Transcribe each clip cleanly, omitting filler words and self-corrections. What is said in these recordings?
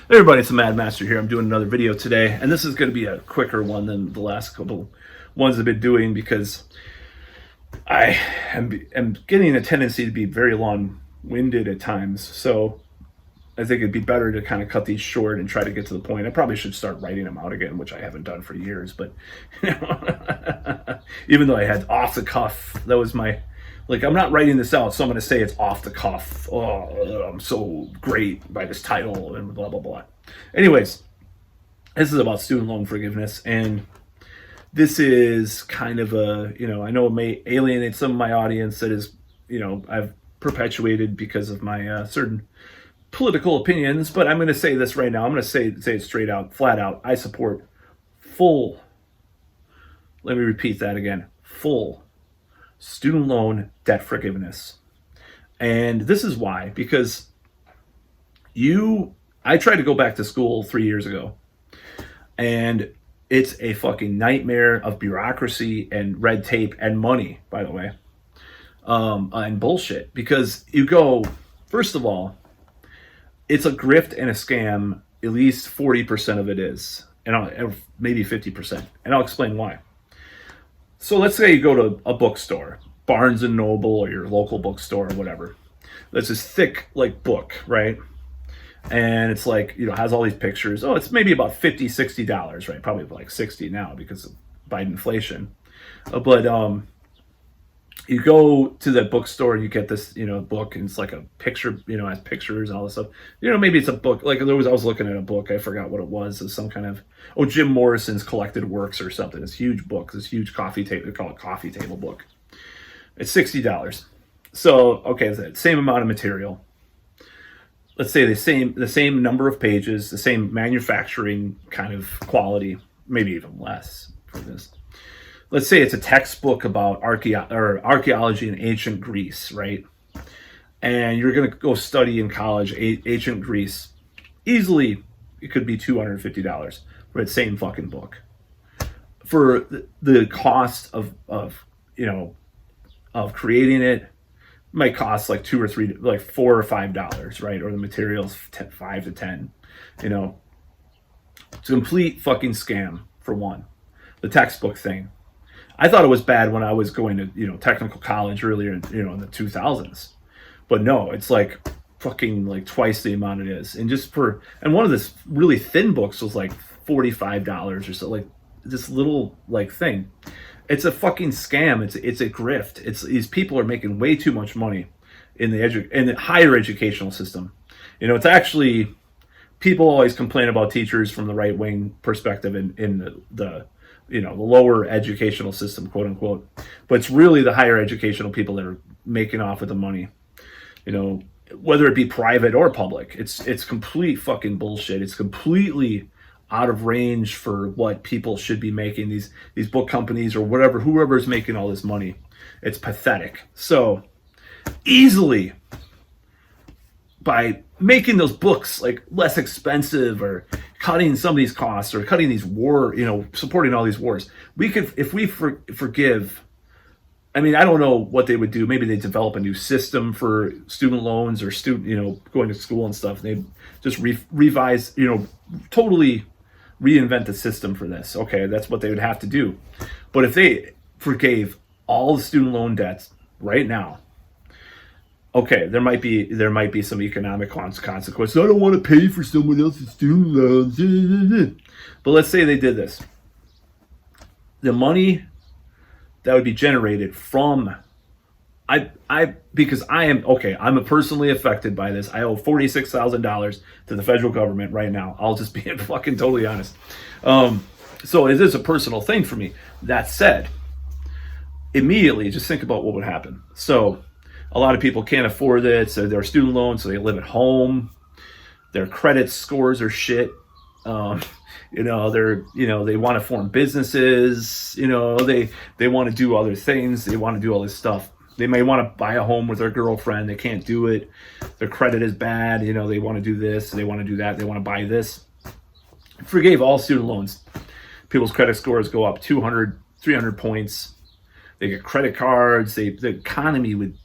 Hey everybody, it's the Mad Master here. I'm doing another video today, and this is going to be a quicker one than the last couple ones I've been doing because I am getting a tendency to be very long-winded at times. So I think it'd be better to kind of cut these short and try to get to the point. I probably should start writing them out again, which I haven't done for years. But even though I had off the cuff, that was my I'm not writing this out, so I'm going to say it's off the cuff. Oh, I'm so great by this title and blah blah blah. Anyways, this is about student loan forgiveness, and this is kind of I know it may alienate some of my audience that is I've perpetuated because of my certain political opinions, but I'm going to say this right now. I'm going to say it straight out, flat out. I support full. Let me repeat that again. Full student loan debt forgiveness. And this is why, because I tried to go back to school 3 years ago, and it's a fucking nightmare of bureaucracy and red tape and money, by the way, and bullshit. Because you go, first of all, it's a grift and a scam. At least 40% of it is, and maybe 50%, and I'll explain why. So let's say you go to a bookstore, Barnes and Noble or your local bookstore or whatever. That's this thick book, right? And it's has all these pictures. Oh, it's maybe about $50-$60, right? Probably like 60 now because of Biden inflation. But you go to the bookstore and you get this, book, and it's like a picture, has pictures and all this stuff. Maybe it's a book. I was looking at a book, I forgot what it was. It's some kind of, Jim Morrison's collected works or something. This huge book, this huge coffee table, they call it coffee table book. It's $60. So, okay, it's the same amount of material. Let's say the same number of pages, the same manufacturing kind of quality, maybe even less for this. Let's say it's a textbook about archaeology in ancient Greece, right? And you're going to go study in college ancient Greece. Easily, it could be $250 for that same fucking book. For the cost of creating it, might cost like $2 or $3, like $4 or $5, right? Or the materials, 5 to 10. It's a complete fucking scam for one. The textbook thing. I thought it was bad when I was going to, technical college earlier, in the 2000s. But no, it's fucking twice the amount it is. And one of this really thin books was like $45 or so, this little thing. It's a fucking scam. It's a grift. These people are making way too much money in the higher educational system. It's actually, people always complain about teachers from the right wing perspective in the lower educational system, quote unquote. But it's really the higher educational people that are making off with the money. Whether it be private or public, it's complete fucking bullshit. It's completely out of range for what people should be making. These book companies or whoever's making all this money. It's pathetic. So easily, by making those books less expensive or cutting some of these costs or cutting these supporting all these wars, we could, if we forgive, I don't know what they would do. Maybe they develop a new system for student loans or going to school and stuff. They just revise, totally reinvent the system for this. Okay, that's what they would have to do. But if they forgave all the student loan debts right now, okay, there might be some economic consequences. I don't want to pay for someone else's student loans. But let's say they did this. The money that would be generated from because I'm personally affected by this. I owe $46,000 to the federal government right now. I'll just be fucking totally honest. So it is a personal thing for me. That said, immediately just think about what would happen. So a lot of people can't afford it, so they're student loans, so they live at home. Their credit scores are shit. They want to form businesses. They want to do other things. They want to do all this stuff. They may want to buy a home with their girlfriend. They can't do it. Their credit is bad. They want to do this. They want to do that. They want to buy this. Forgave all student loans. People's credit scores go up 200, 300 points. They get credit cards. The economy would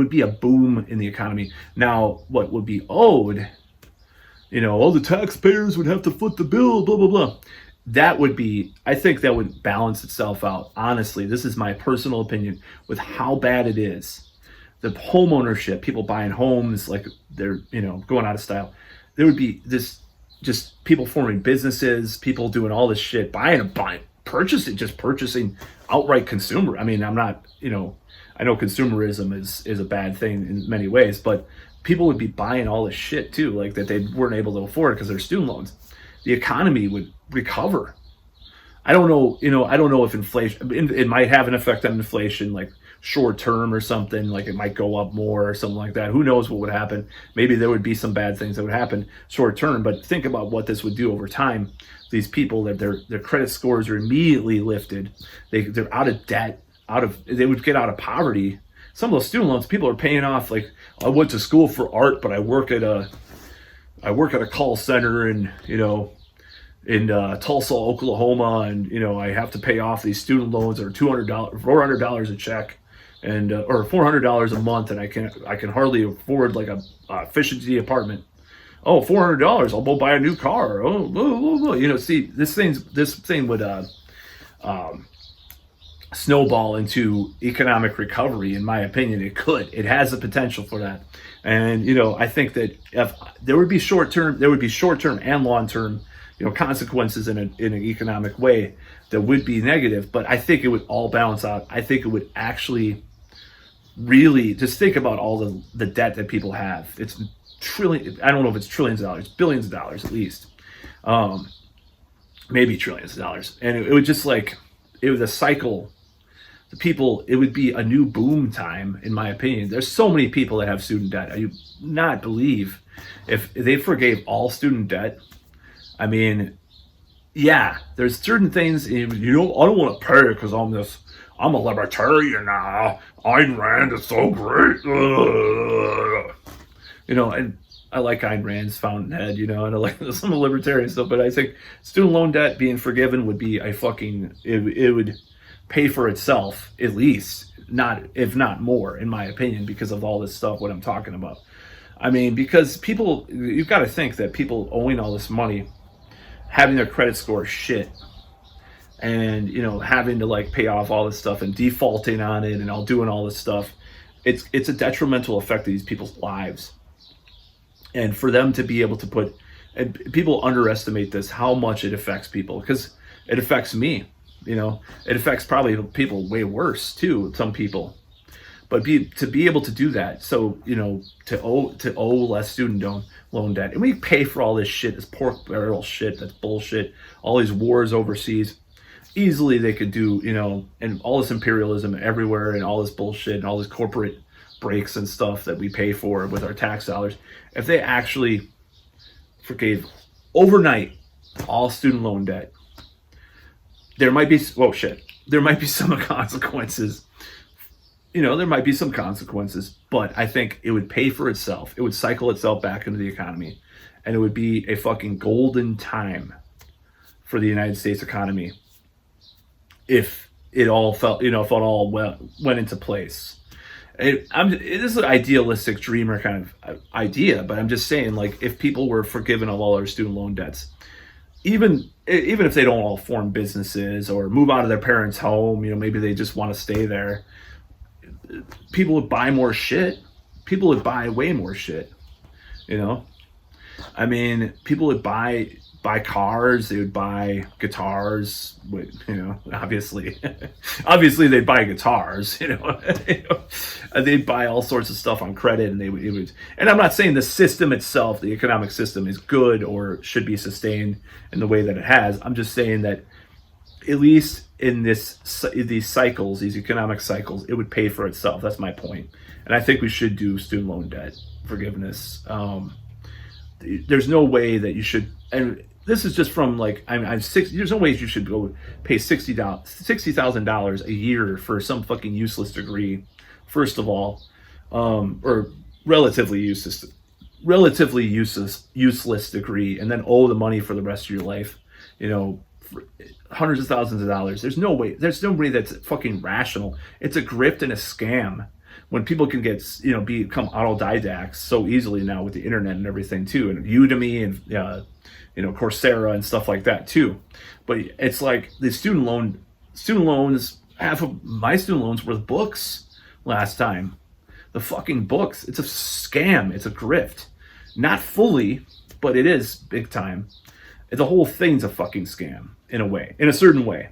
be a boom in the economy. Now, what would be owed, all the taxpayers would have to foot the bill, blah, blah, blah. I think that would balance itself out. Honestly, this is my personal opinion with how bad it is. The home ownership, people buying homes like they're, going out of style. There would be this, just people forming businesses, people doing all this shit, buying, purchasing outright consumer. I mean, I'm not, I know consumerism is a bad thing in many ways, but people would be buying all this shit too, like that they weren't able to afford because they're student loans. The economy would recover. I don't know, I don't know if inflation, it might have an effect on inflation, like short term or something, like it might go up more or something like that. Who knows what would happen? Maybe there would be some bad things that would happen short term, but think about what this would do over time. These people, that their credit scores are immediately lifted. They're out of debt, they would get out of poverty. Some of those student loans, people are paying off, like, I went to school for art, but I work at a call center in Tulsa, Oklahoma, and I have to pay off these student loans that are $400 a check, and or $400 a month, and I can hardly afford like a efficiency apartment. Oh, $400, I'll go buy a new car. Oh, blah, blah, blah. See, this thing would snowball into economic recovery. In my opinion, it has the potential for that. And I think that if there would be short term and long term consequences in an economic way that would be negative, but I think it would all balance out. I think it would actually really, just think about all the debt that people have. It's I don't know if it's trillions of dollars, billions of dollars at least, maybe trillions of dollars. And it would just it was a cycle. The people, it would be a new boom time, in my opinion. There's so many people that have student debt. I do not believe if they forgave all student debt. I mean, yeah, there's certain things, I don't want to pay because I'm a libertarian now. Ayn Rand is so great. And I like Ayn Rand's Fountainhead, and I like some of the libertarian stuff, but I think student loan debt being forgiven would be it would pay for itself, at least, if not more, in my opinion, because of all this stuff, what I'm talking about. I mean, because you've got to think that people owing all this money, having their credit score shit, and having to pay off all this stuff and defaulting on it and all doing all this stuff, it's a detrimental effect to these people's lives. And for them to be able to and people underestimate this, how much it affects people, because it affects me. It affects probably people way worse too, some people. But to be able to do that, so to owe less student loan debt, and we pay for all this shit, this pork barrel shit, that's bullshit, all these wars overseas. Easily they could do, and all this imperialism everywhere, and all this bullshit, and all this corporate breaks and stuff that we pay for with our tax dollars. If they actually forgave overnight all student loan debt, there might be some consequences. There might be some consequences, but I think it would pay for itself. It would cycle itself back into the economy, and it would be a fucking golden time for the United States economy if it all went into place. It is an idealistic dreamer kind of idea, but I'm just saying, if people were forgiven of all their student loan debts, even if they don't all form businesses or move out of their parents' home, maybe they just want to stay there, people would buy more shit. People would buy way more shit. I mean, people would buy cars. They would buy guitars. Obviously they'd buy guitars. They'd buy all sorts of stuff on credit, and it would. And I'm not saying the system itself, the economic system, is good or should be sustained in the way that it has. I'm just saying that at least in these cycles, these economic cycles, it would pay for itself. That's my point. And I think we should do student loan debt forgiveness. There's no way that you should, and this is just from there's no way you should go pay $60,000 a year for some fucking useless degree, first of all, or relatively useless degree, and then owe the money for the rest of your life, for hundreds of thousands of dollars. There's no way. There's nobody that's fucking rational. It's a grift and a scam when people can get, become autodidacts so easily now with the internet and everything too, and Udemy and Coursera and stuff like that too. But it's like the student loans. Half of my student loans were books last time. The fucking books. It's a scam. It's a grift. Not fully, but it is big time. The whole thing's a fucking scam in a way, in a certain way.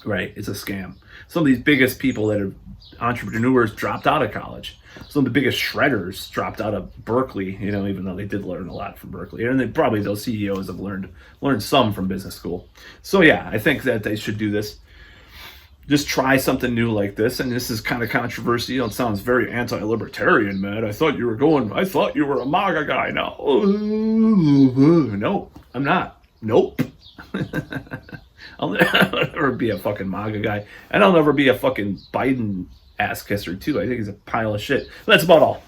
Right? It's a scam. Some of these biggest people that are entrepreneurs dropped out of college. Some of the biggest shredders dropped out of Berkeley, even though they did learn a lot from Berkeley. And then probably those CEOs have learned some from business school. So yeah, I think that they should do this. Just try something new like this. And this is kind of controversial. It sounds very anti-libertarian, man. I thought you were a MAGA guy. No, I'm not. Nope. I'll never be a fucking MAGA guy. And I'll never be a fucking Biden ass kisser too. I think he's a pile of shit. That's about all.